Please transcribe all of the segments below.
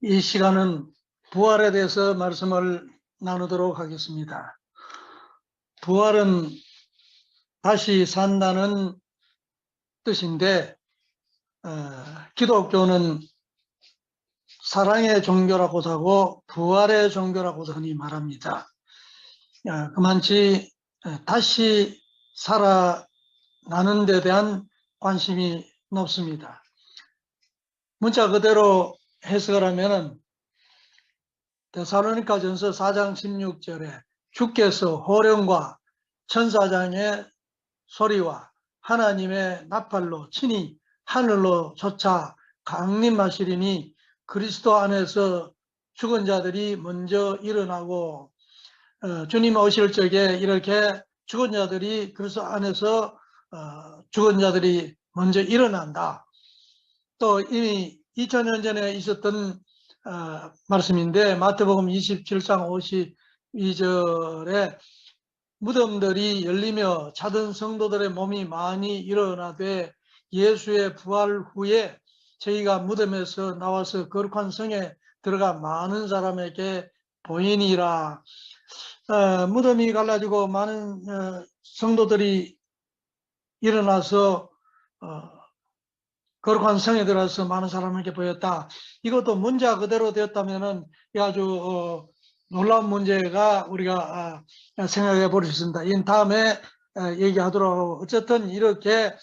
이 시간은 부활에 대해서 말씀을 나누도록 하겠습니다. 부활은 다시 산다는 뜻인데 기독교는 사랑의 종교라고도 하고 부활의 종교라고도 흔히 말합니다. 그만치 다시 살아나는 데 대한 관심이 높습니다. 문자 그대로 해석을 하면은 데살로니가전서 4장 16절에 주께서 호령과 천사장의 소리와 하나님의 나팔로 친히 하늘로 솟아 강림하시리니 그리스도 안에서 죽은 자들이 먼저 일어나고 주님 오실 적에 이렇게 죽은 자들이 그리스도 안에서 죽은 자들이 먼저 일어난다. 또 이미 2000년 전에 있었던 말씀인데 마태복음 27장 52절에 무덤들이 열리며 자던 성도들의 몸이 많이 일어나되 예수의 부활 후에 저희가 무덤에서 나와서 거룩한 성에 들어가 많은 사람에게 보이니라. 무덤이 갈라지고 많은 성도들이 일어나서 거룩한 성에 들어서 많은 사람에게 보였다. 이것도 문자 그대로 되었다면은 아주 놀라운 문제가 우리가 생각해 볼 수 있습니다. 이 다음에 얘기하도록 하고, 어쨌든 이렇게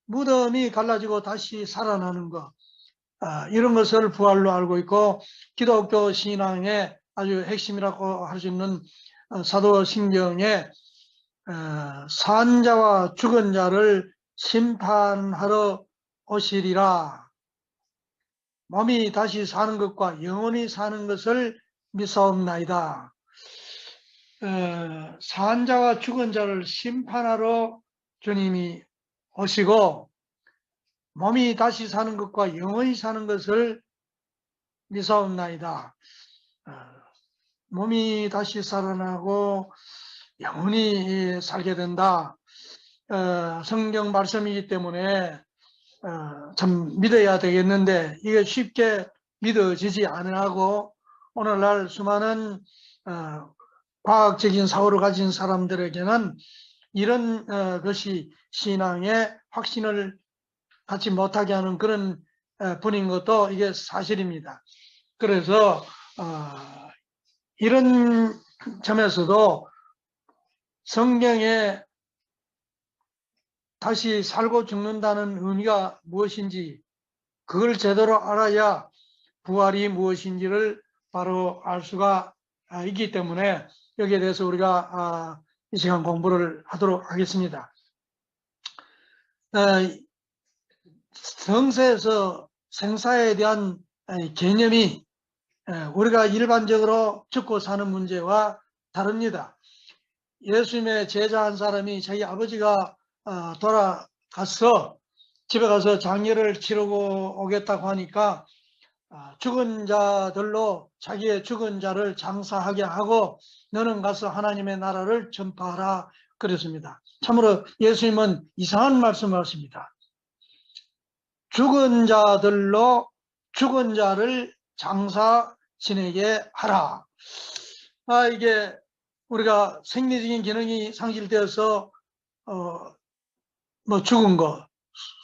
무덤이 갈라지고 다시 살아나는 것, 이런 것을 부활로 알고 있고, 기독교 신앙의 아주 핵심이라고 할 수 있는 사도신경에 산자와 죽은 자를 심판하러 오시리라. 몸이 다시 사는 것과 영원히 사는 것을 믿사옵나이다. 산자와 죽은 자를 심판하러 주님이 오시고 몸이 다시 사는 것과 영원히 사는 것을 믿사옵나이다. 몸이 다시 살아나고 영원히 살게 된다. 성경 말씀이기 때문에 참 믿어야 되겠는데 이게 쉽게 믿어지지 않으라고 오늘날 수많은 과학적인 사고를 가진 사람들에게는 이런 것이 신앙의 확신을 갖지 못하게 하는 그런 분인 것도 이게 사실입니다. 그래서 이런 점에서도 성경에 다시 살고 죽는다는 의미가 무엇인지 그걸 제대로 알아야 부활이 무엇인지를 바로 알 수가 있기 때문에 여기에 대해서 우리가 이 시간 공부를 하도록 하겠습니다. 성서에서 생사에 대한 개념이 우리가 일반적으로 죽고 사는 문제와 다릅니다. 예수님의 제자 한 사람이 자기 아버지가 돌아가서 집에 가서 장례를 치르고 오겠다고 하니까 죽은 자들로 자기의 죽은 자를 장사하게 하고 너는 가서 하나님의 나라를 전파하라 그랬습니다. 참으로 예수님은 이상한 말씀을 하십니다. 죽은 자들로 죽은 자를 장사 지내게 하라. 이게 우리가 생리적인 기능이 상실되어서 뭐 죽은 거,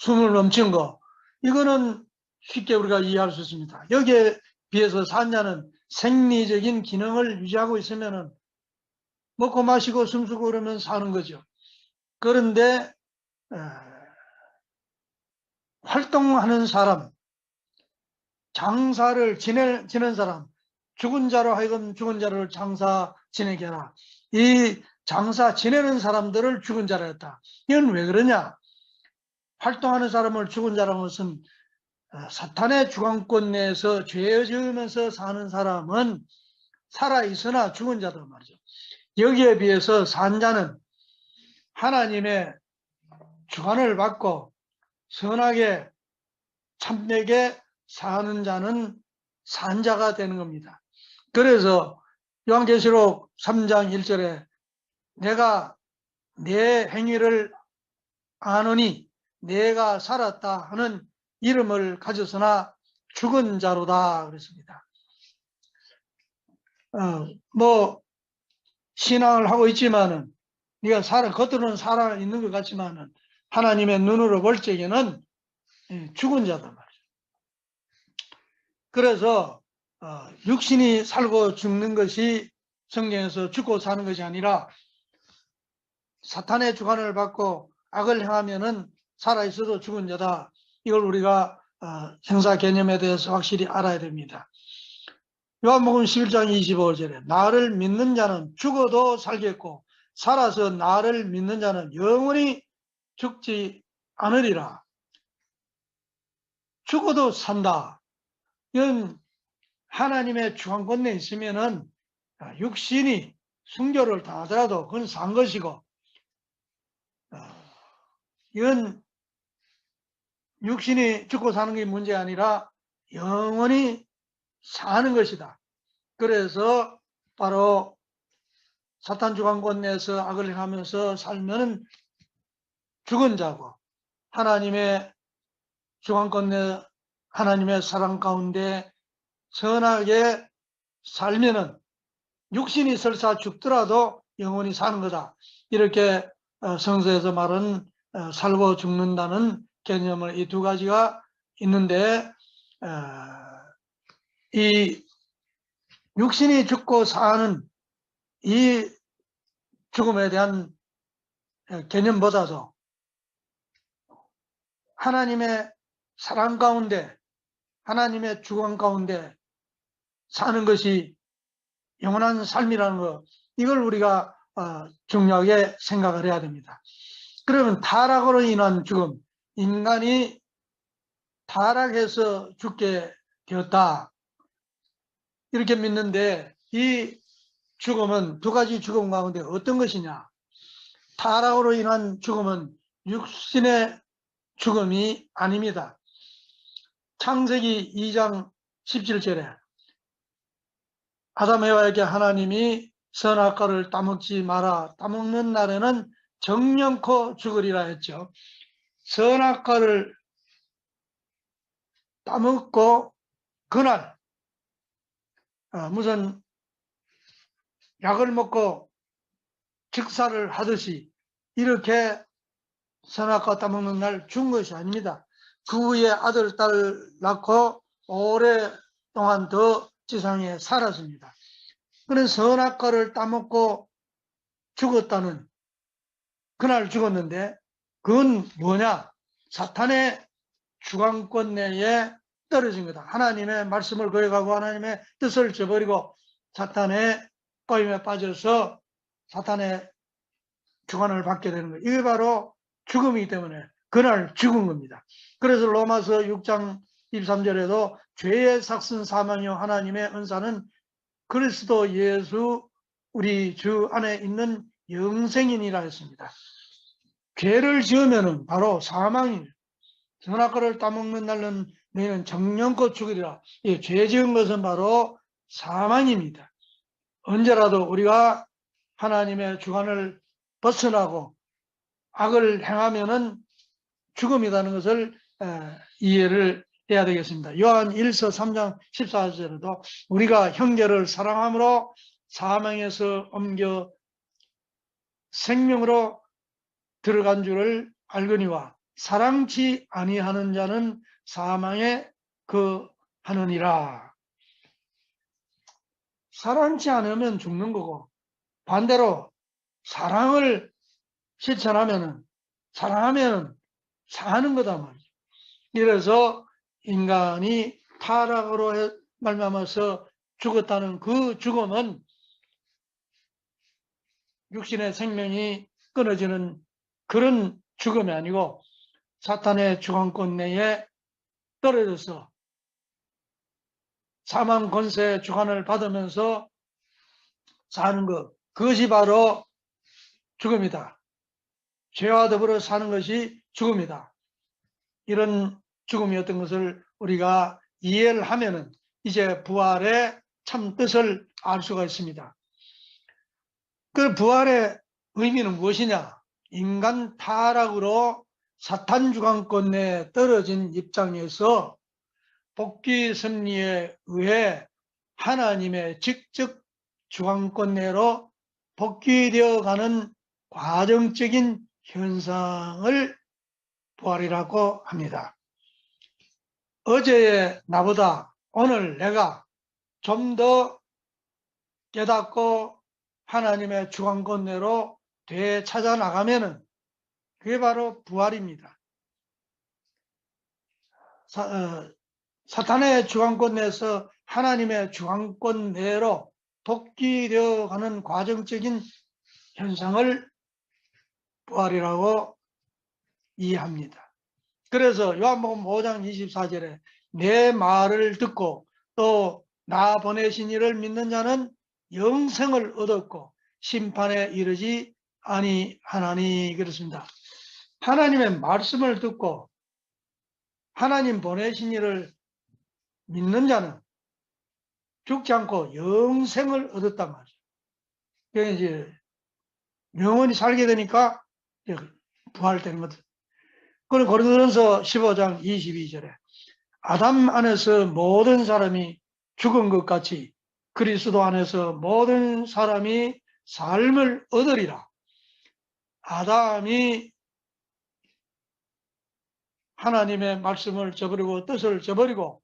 숨을 넘친 거, 이거는 쉽게 우리가 이해할 수 있습니다. 여기에 비해서 산자는 생리적인 기능을 유지하고 있으면은 먹고 마시고 숨쉬고 그러면 사는 거죠. 그런데 활동하는 사람, 장사를 지낸 사람, 죽은 자로 하여금 죽은 자를 장사 지내게 하라. 이 장사 지내는 사람들을 죽은 자라 했다. 이건 왜 그러냐? 활동하는 사람을 죽은 자라는 것은 사탄의 주관권 내에서 죄 지으면서 사는 사람은 살아있으나 죽은 자다 말이죠. 여기에 비해서 산 자는 하나님의 주관을 받고 선하게 참되게 사는 자는 산 자가 되는 겁니다. 그래서 요한계시록 3장 1절에 내가 내 행위를 아노니 내가 살았다 하는 이름을 가졌으나 죽은 자로다 그랬습니다. 뭐 신앙을 하고 있지만은 네가 겉으로는 살아 있는 것 같지만은 하나님의 눈으로 볼 적에는 죽은 자다 말이죠. 그래서 육신이 살고 죽는 것이 성경에서 죽고 사는 것이 아니라 사탄의 주관을 받고 악을 행하면은 살아있어도 죽은 자다. 이걸 우리가 생사 개념에 대해서 확실히 알아야 됩니다. 요한복음 11장 25절에 나를 믿는 자는 죽어도 살겠고 살아서 나를 믿는 자는 영원히 죽지 않으리라. 죽어도 산다. 이건 하나님의 주관권 내에 있으면은 육신이 순교를 당하더라도 그건 산 것이고, 이건 육신이 죽고 사는 게 문제가 아니라 영원히 사는 것이다. 그래서 바로 사탄 주관권 내에서 악을 행하면서 살면 죽은 자고, 하나님의 주관권 내 하나님의 사랑 가운데 선하게 살면은 육신이 설사 죽더라도 영원히 사는 거다. 이렇게 성서에서 말은 살고 죽는다는 개념을 이 두 가지가 있는데, 이 육신이 죽고 사는 이 죽음에 대한 개념보다도 하나님의 사랑 가운데 하나님의 주관 가운데 사는 것이 영원한 삶이라는 것, 이걸 우리가 중요하게 생각을 해야 됩니다. 그러면 타락으로 인한 죽음, 인간이 타락해서 죽게 되었다 이렇게 믿는데, 이 죽음은 두 가지 죽음 가운데 어떤 것이냐? 타락으로 인한 죽음은 육신의 죽음이 아닙니다. 창세기 2장 17절에 아담 에와에게 하나님이 선악과를 따먹지 마라. 따먹는 날에는 정령코 죽으리라 했죠. 선악과를 따먹고 그날 무슨 약을 먹고 직사를 하듯이 이렇게 선악과 따먹는 날 죽은 것이 아닙니다. 그 후에 아들, 딸을 낳고 오랫동안 더 지상에 살았습니다. 그는 선악과를 따먹고 죽었다는, 그날 죽었는데 그건 뭐냐? 사탄의 주관권 내에 떨어진 거다. 하나님의 말씀을 거역하고 하나님의 뜻을 저버리고 사탄의 꼬임에 빠져서 사탄의 주관을 받게 되는 거예요. 이게 바로 죽음이기 때문에 그날 죽은 겁니다. 그래서 로마서 6장 23절에도 죄의 삭슨 사망이요 하나님의 은사는 그리스도 예수 우리 주 안에 있는 영생이니라 했습니다. 죄를 지으면은 바로 사망이에요. 선악과를 따먹는 날은 너희는 정령껏 죽으리라. 예, 죄 지은 것은 바로 사망입니다. 언제라도 우리가 하나님의 주관을 벗어나고 악을 행하면은 죽음이라는 것을 이해를 해야 되겠습니다. 요한 1서 3장 14절에도 우리가 형제를 사랑함으로 사망에서 옮겨 생명으로 들어간 줄을 알거니와 사랑치 아니하는 자는 사망에 거하느니라. 사랑치 않으면 죽는 거고, 반대로 사랑을 실천하면은, 사랑하면 사는 거다 말이죠. 이래서 인간이 타락으로 말미암아서 죽었다는 그 죽음은 육신의 생명이 끊어지는 그런 죽음이 아니고 사탄의 주관권 내에 떨어져서 사망 권세의 주관을 받으면서 사는 것, 그것이 바로 죽음이다. 죄와 더불어 사는 것이 죽음이다. 이런 죽음이었던 것을 우리가 이해를 하면은 이제 부활의 참 뜻을 알 수가 있습니다. 그 부활의 의미는 무엇이냐? 인간 타락으로 사탄 주관권 내에 떨어진 입장에서 복귀 섭리에 의해 하나님의 직접 주관권 내로 복귀되어 가는 과정적인 현상을 부활이라고 합니다. 어제의 나보다 오늘 내가 좀 더 깨닫고 하나님의 주관권 내로 되찾아 나가면은 그게 바로 부활입니다. 사탄의 주관권 내에서 하나님의 주관권 내로 복귀되어 가는 과정적인 현상을 부활이라고 이해합니다. 그래서 요한복음 5장 24절에 내 말을 듣고 또 나 보내신 이를 믿는 자는 영생을 얻었고 심판에 이르지 아니하나니 그렇습니다. 하나님의 말씀을 듣고 하나님 보내신 이를 믿는 자는 죽지 않고 영생을 얻었단 말이죠. 그게 이제 영원히 살게 되니까 부활되는 거죠. 그리고 고린도전서 15장 22절에 아담 안에서 모든 사람이 죽은 것 같이 그리스도 안에서 모든 사람이 삶을 얻으리라. 아담이 하나님의 말씀을 저버리고 뜻을 저버리고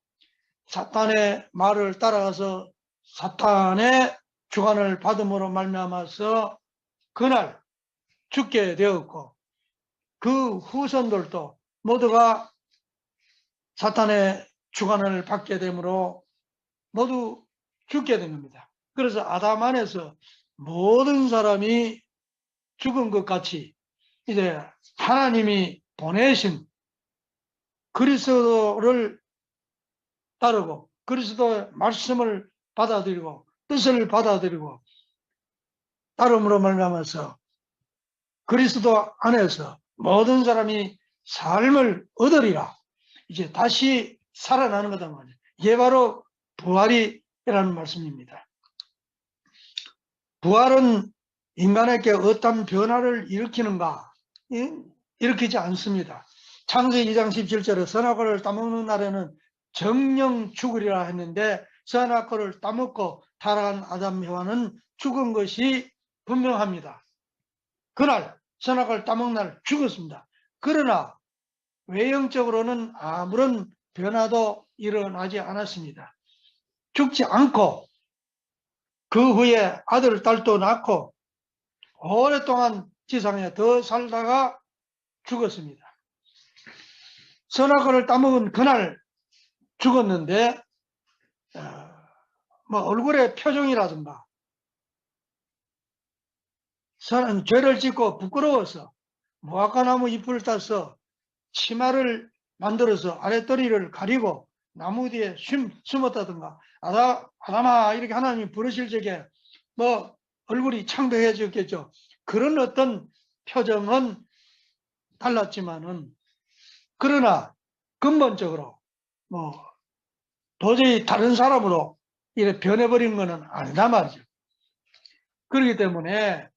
사탄의 말을 따라가서 사탄의 주관을 받음으로 말미암아서 그날 죽게 되었고 그 후손들도 모두가 사탄의 주관을 받게 되므로 모두 죽게 된 겁니다. 그래서 아담 안에서 모든 사람이 죽은 것 같이 이제 하나님이 보내신 그리스도를 따르고 그리스도의 말씀을 받아들이고 뜻을 받아들이고 따름으로 말미암아서 그리스도 안에서 모든 사람이 삶을 얻으리라. 이제 다시 살아나는 거다 말이에요. 이게 바로 부활이라는 말씀입니다. 부활은 인간에게 어떤 변화를 일으키는가? 일으키지 않습니다. 창세기 2장 17절에 선악과를 따먹는 날에는 정령 죽으리라 했는데 선악과를 따먹고 타락한 아담 여와는 죽은 것이 분명합니다. 그날 선악과를 따먹는 날 죽었습니다. 그러나 외형적으로는 아무런 변화도 일어나지 않았습니다. 죽지 않고 그 후에 아들, 딸도 낳고 오랫동안 지상에 더 살다가 죽었습니다. 선악과를 따먹은 그날 죽었는데 뭐 얼굴의 표정이라든가 죄를 짓고 부끄러워서 무화과나무 잎을 따서 치마를 만들어서 아랫도리를 가리고 나무 뒤에 숨었다든가 아담아 이렇게 하나님이 부르실 적에 뭐 얼굴이 창백해졌겠죠. 그런 어떤 표정은 달랐지만은 그러나 근본적으로 뭐 도저히 다른 사람으로 이렇게 변해버린 것은 아니다 말이죠. 그렇기 때문에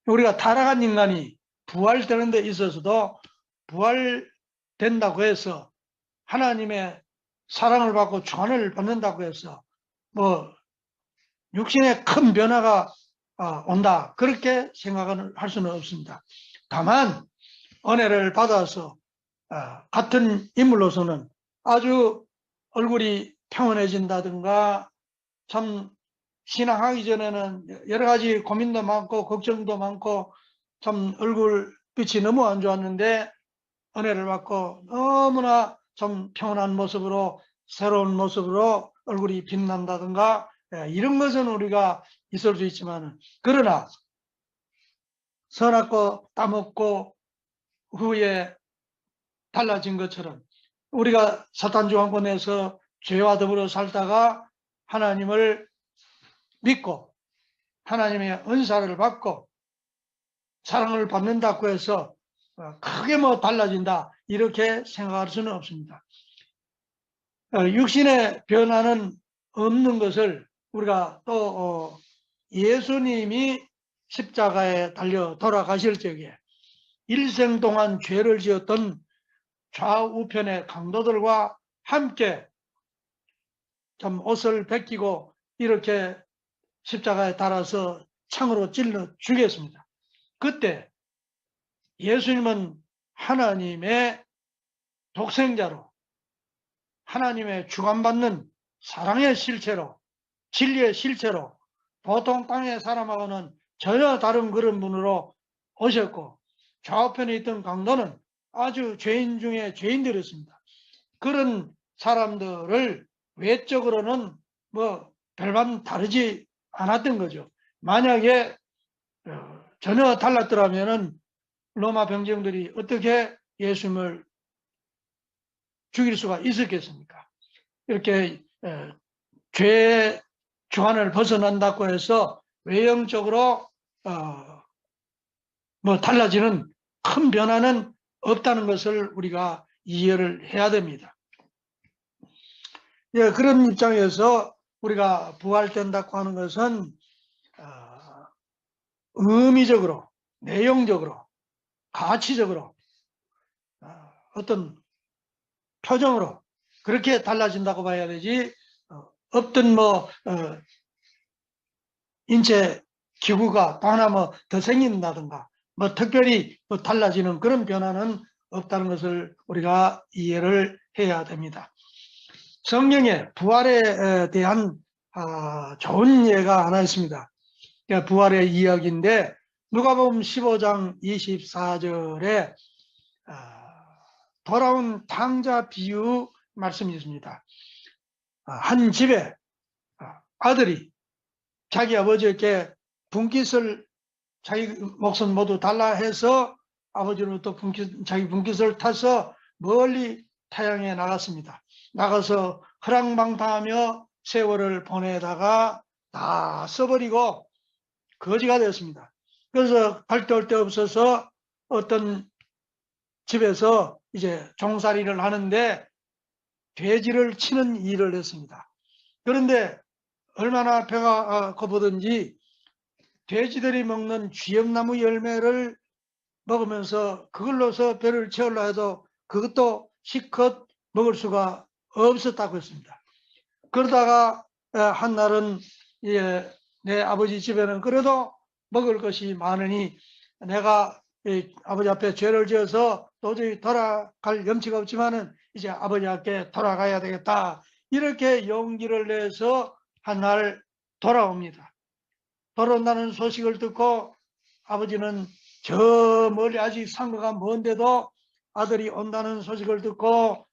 우리가 타락한 인간이 부활되는 데 있어서도 부활된다고 해서 하나님의 사랑을 받고 주관을 받는다고 해서 뭐 육신에 큰 변화가 온다 그렇게 생각을 할 수는 없습니다. 다만 은혜를 받아서 같은 인물로서는 아주 얼굴이 평온해진다든가 참 신앙하기 전에는 여러 가지 고민도 많고 걱정도 많고 참 얼굴빛이 너무 안 좋았는데 은혜를 받고 너무나 좀 평온한 모습으로 새로운 모습으로 얼굴이 빛난다든가 이런 것은 우리가 있을 수 있지만 그러나 선악과 따먹고 후에 달라진 것처럼 우리가 사탄 주관권에서 죄와 더불어 살다가 하나님을 믿고 하나님의 은사를 받고 사랑을 받는다고 해서 크게 뭐 달라진다 이렇게 생각할 수는 없습니다. 육신의 변화는 없는 것을 우리가 또 예수님이 십자가에 달려 돌아가실 적에 일생 동안 죄를 지었던 좌우편의 강도들과 함께 좀 옷을 벗기고 이렇게 십자가에 달아서 창으로 찔러 죽였습니다. 그때 예수님은 하나님의 독생자로, 하나님의 주관받는 사랑의 실체로, 진리의 실체로 보통 땅의 사람하고는 전혀 다른 그런 분으로 오셨고, 좌우편에 있던 강도는 아주 죄인 중에 죄인들이었습니다. 그런 사람들을 외적으로는 뭐 별반 다르지 않았던 거죠. 만약에 전혀 달랐더라면은 로마 병정들이 어떻게 예수님을 죽일 수가 있었겠습니까? 이렇게 죄의 주관을 벗어난다고 해서 외형적으로 뭐 달라지는 큰 변화는 없다는 것을 우리가 이해를 해야 됩니다. 예, 그런 입장에서 우리가 부활된다고 하는 것은 의미적으로, 내용적으로, 가치적으로 어떤 표정으로 그렇게 달라진다고 봐야 되지, 어떤 뭐 인체 기구가 또 하나 뭐 더 생긴다든가 뭐 특별히 뭐 달라지는 그런 변화는 없다는 것을 우리가 이해를 해야 됩니다. 성경에 부활에 대한 좋은 예가 하나 있습니다. 부활의 이야기인데 누가복음 15장 24절에 돌아온 탕자 비유 말씀이 있습니다. 한 집에 아들이 자기 아버지에게 분깃을 자기 몫은 모두 달라 해서 아버지로부터 자기 분깃을 타서 멀리 타향에 나갔습니다. 나가서 허랑방탕하며 세월을 보내다가 다 써버리고 거지가 되었습니다. 그래서 갈 데 올 데 없어서 어떤 집에서 이제 종살이를 하는데 돼지를 치는 일을 했습니다. 그런데 얼마나 배가 고프든지 돼지들이 먹는 쥐염나무 열매를 먹으면서 그걸로서 배를 채우려 해도 그것도 실컷 먹을 수가 없었다고 했습니다. 그러다가 한날은 내 아버지 집에는 그래도 먹을 것이 많으니 내가 아버지 앞에 죄를 지어서 도저히 돌아갈 염치가 없지만은 이제 아버지 앞에 돌아가야 되겠다. 이렇게 용기를 내서 한날 돌아옵니다. 돌아온다는 소식을 듣고 아버지는 저 멀리 아직 상거가 먼데도 아들이 온다는 소식을 듣고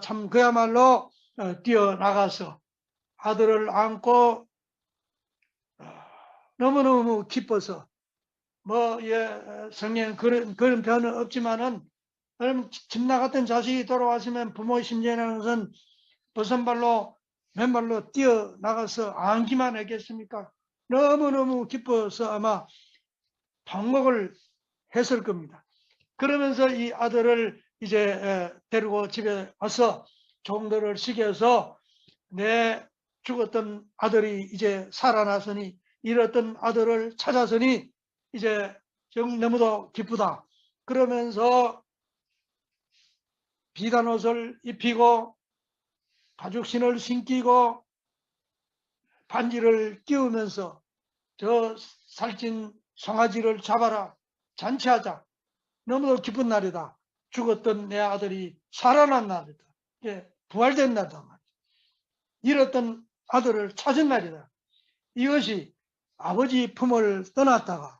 참 그야말로 뛰어나가서 아들을 안고 너무너무 기뻐서 성경 그런 표현은 없지만은 집 나갔던 자식이 돌아왔으면 부모의 심정이라는 것은 버선발로 맨발로 뛰어나가서 안기만 했겠습니까? 너무너무 기뻐서 아마 방목을 했을 겁니다. 그러면서 이 아들을 이제 데리고 집에 와서 종들을 시켜서 내 죽었던 아들이 이제 살아났으니 잃었던 아들을 찾았으니 이제 좀 너무도 기쁘다. 그러면서 비단 옷을 입히고 가죽신을 신기고 반지를 끼우면서 저 살찐 송아지를 잡아라. 잔치하자. 너무도 기쁜 날이다. 죽었던 내 아들이 살아난 날이다. 부활된 날이다. 잃었던 아들을 찾은 날이다. 이것이 아버지 품을 떠났다가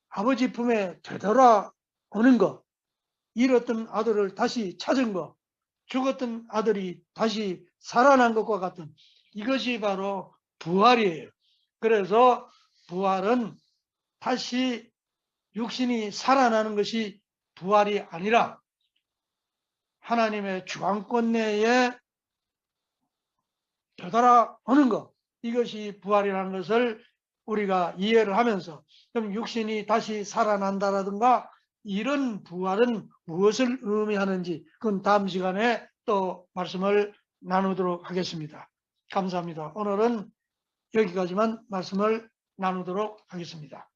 아버지 품에 되돌아오는 것, 잃었던 아들을 다시 찾은 것, 죽었던 아들이 다시 살아난 것과 같은 이것이 바로 부활이에요. 그래서 부활은 다시 육신이 살아나는 것이 부활이 아니라 하나님의 주관권 내에 되돌아오는 것, 이것이 부활이라는 것을 우리가 이해를 하면서 그럼 육신이 다시 살아난다라든가 이런 부활은 무엇을 의미하는지 그건 다음 시간에 또 말씀을 나누도록 하겠습니다. 감사합니다. 오늘은 여기까지만 말씀을 나누도록 하겠습니다.